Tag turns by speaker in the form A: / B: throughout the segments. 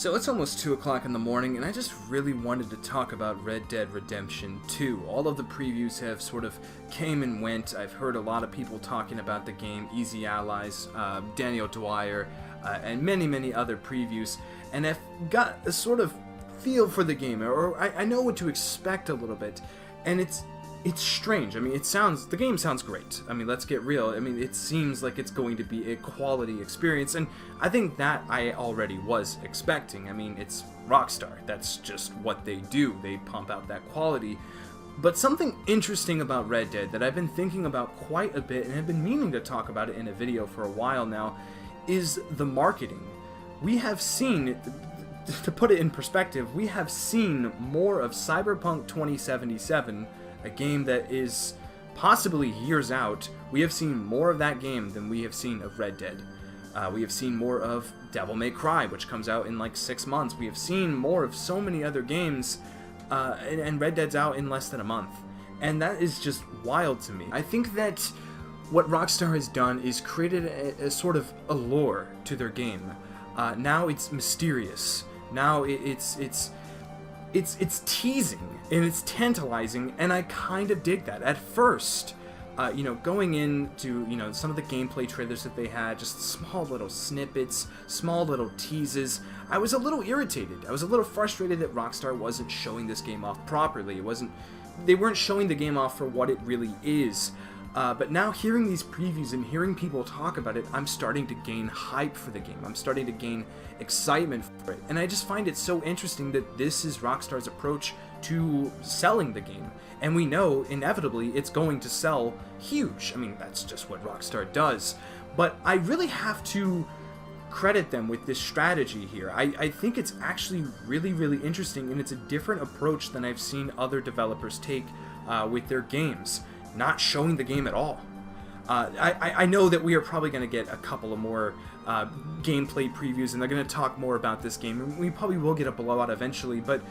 A: So it's almost 2 o'clock in the morning, and I just really wanted to talk about Red Dead Redemption 2. All of the previews have sort of came and went. I've heard a lot of people talking about the game, Easy Allies, Daniel Dwyer, and many other previews, and I've got a sort of feel for the game, or I know what to expect a little bit, and it's strange. I mean, the game sounds great. I mean, let's get real. I mean, it seems like it's going to be a quality experience, and I think that I already was expecting. I mean, it's Rockstar. That's just what they do. They pump out that quality. But something interesting about Red Dead that I've been thinking about quite a bit, and have been meaning to talk about it in a video for a while now, is the marketing. We have seen, to put it in perspective, we have seen more of Cyberpunk 2077, a game that is possibly years out. We have seen more of that game than we have seen of Red Dead. We have seen more of Devil May Cry, which comes out in like 6 months. We have seen more of so many other games, and Red Dead's out in less than a month. And that is just wild to me. I think that what Rockstar has done is created a sort of allure to their game. Now it's mysterious. Now it's teasing and it's tantalizing, and I kind of dig that. At first, going into, some of the gameplay trailers that they had, just small little snippets, small little teases, I was a little irritated. I was a little frustrated that Rockstar wasn't showing this game off properly. They weren't showing the game off for what it really is. But now hearing these previews and hearing people talk about it, I'm starting to gain hype for the game. I'm starting to gain excitement for it. And I just find it so interesting that this is Rockstar's approach to selling the game. And we know, inevitably, it's going to sell huge. I mean, that's just what Rockstar does. But I really have to credit them with this strategy here. I think it's actually really interesting, and it's a different approach than I've seen other developers take with their games. Not showing the game at all. I know that we are probably going to get a couple of more gameplay previews, and they're going to talk more about this game, and we probably will get a blowout eventually, but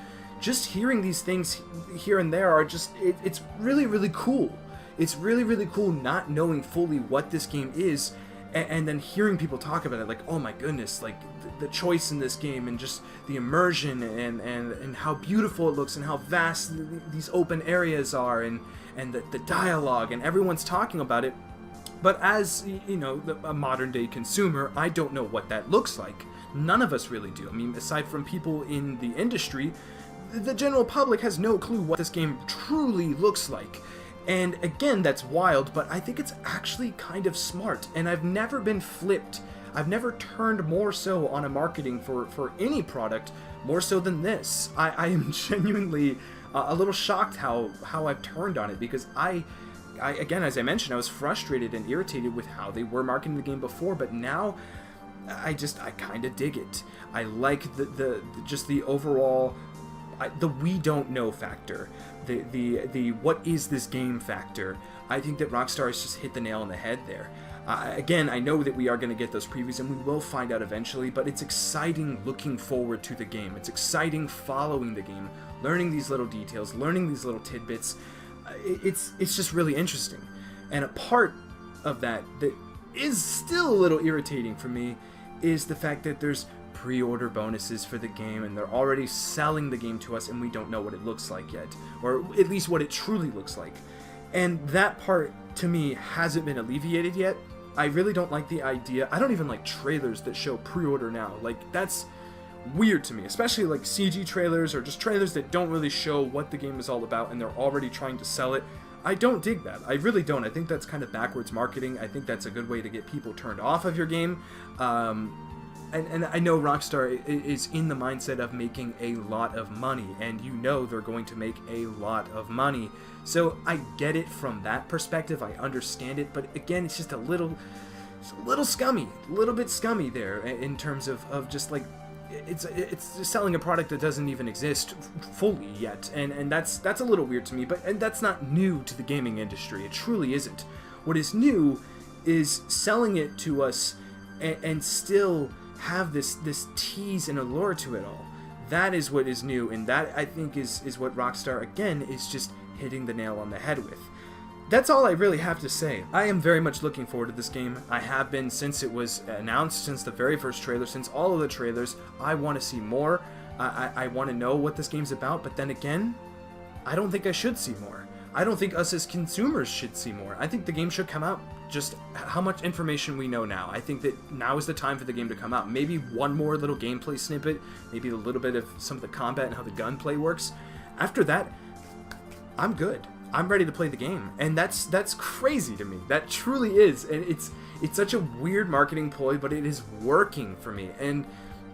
A: just hearing these things here and there are just, it's really cool. It's really cool not knowing fully what this game is, and then hearing people talk about it like, oh my goodness, like the choice in this game, and just the immersion, and how beautiful it looks, and how vast these open areas are, and the dialogue, and everyone's talking about it. But as, a modern day consumer, I don't know what that looks like. None of us really do. I mean, aside from people in the industry, the general public has no clue what this game truly looks like. And again, that's wild, but I think it's actually kind of smart. And I've never been flipped. I've never turned more so on a marketing for any product more so than this. I am genuinely a little shocked how I've turned on it, because I again, as I mentioned, I was frustrated and irritated with how they were marketing the game before, but now I kind of dig it. I like the overall, the we don't know factor, the what is this game factor. I think that Rockstar has just hit the nail on the head there. Again, I know that we are going to get those previews, and we will find out eventually, but it's exciting looking forward to the game. It's exciting following the game, learning these little details, learning these little tidbits. It's just really interesting. And a part of that is still a little irritating for me is the fact that there's pre-order bonuses for the game, and they're already selling the game to us, and we don't know what it looks like yet, or at least what it truly looks like. And that part, to me, hasn't been alleviated yet. I really don't like the idea. I don't even like trailers that show pre-order now. Like, that's weird to me, especially like CG trailers, or just trailers that don't really show what the game is all about, and they're already trying to sell it. I don't dig that. I really don't. I think that's kind of backwards marketing. I think that's a good way to get people turned off of your game. And I know Rockstar is in the mindset of making a lot of money, and they're going to make a lot of money. So I get it from that perspective. I understand it, but again, it's just a little scummy, a little bit scummy there in terms of just like, it's just selling a product that doesn't even exist fully yet, and that's a little weird to me. And that's not new to the gaming industry. It truly isn't. What is new is selling it to us and still have this tease and allure to it all. That is what is new, and that, I think, is what Rockstar, again, is just hitting the nail on the head with. that's all I really have to say. I am very much looking forward to this game. I have been since it was announced, since the very first trailer, since all of the trailers. I want to see more. I want to know what this game's about, but then again, I don't think I should see more. I don't think us as consumers should see more. I think the game should come out just how much information we know now. I think that now is the time for the game to come out. Maybe one more little gameplay snippet, maybe a little bit of some of the combat and how the gunplay works. After that, I'm good. I'm ready to play the game, and that's crazy to me. That truly is, and it's such a weird marketing ploy, but it is working for me. And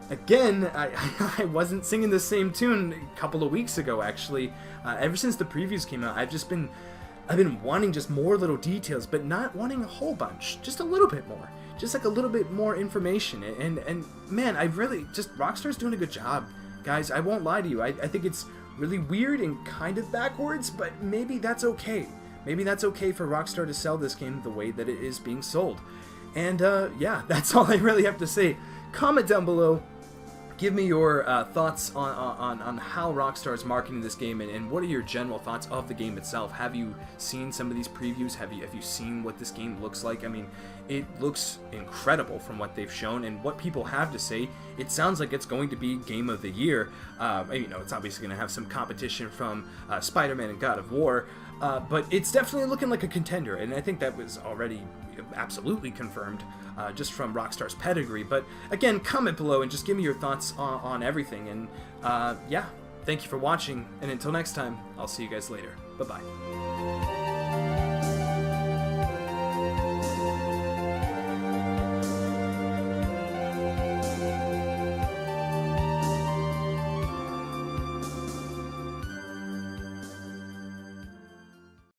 A: again, I wasn't singing the same tune a couple of weeks ago, actually. Ever since the previews came out, I've been wanting just more little details, but not wanting a whole bunch. Just a little bit more. Just like a little bit more information. And man, I really just Rockstar's doing a good job, guys. I won't lie to you. I think it's really weird and kind of backwards, but maybe that's okay. Maybe that's okay for Rockstar to sell this game the way that it is being sold. And yeah, that's all I really have to say. Comment down below. Give me your thoughts on how Rockstar is marketing this game, and what are your general thoughts of the game itself. Have you seen some of these previews? Have you seen what this game looks like? I mean, it looks incredible from what they've shown and what people have to say. It sounds like it's going to be Game of the Year. You know, it's obviously going to have some competition from Spider-Man and God of War, but it's definitely looking like a contender, and I think that was already absolutely confirmed just from Rockstar's pedigree. But again, comment below and just give me your thoughts on everything. And yeah, thank you for watching, and until next time, I'll see you guys later. Bye-bye.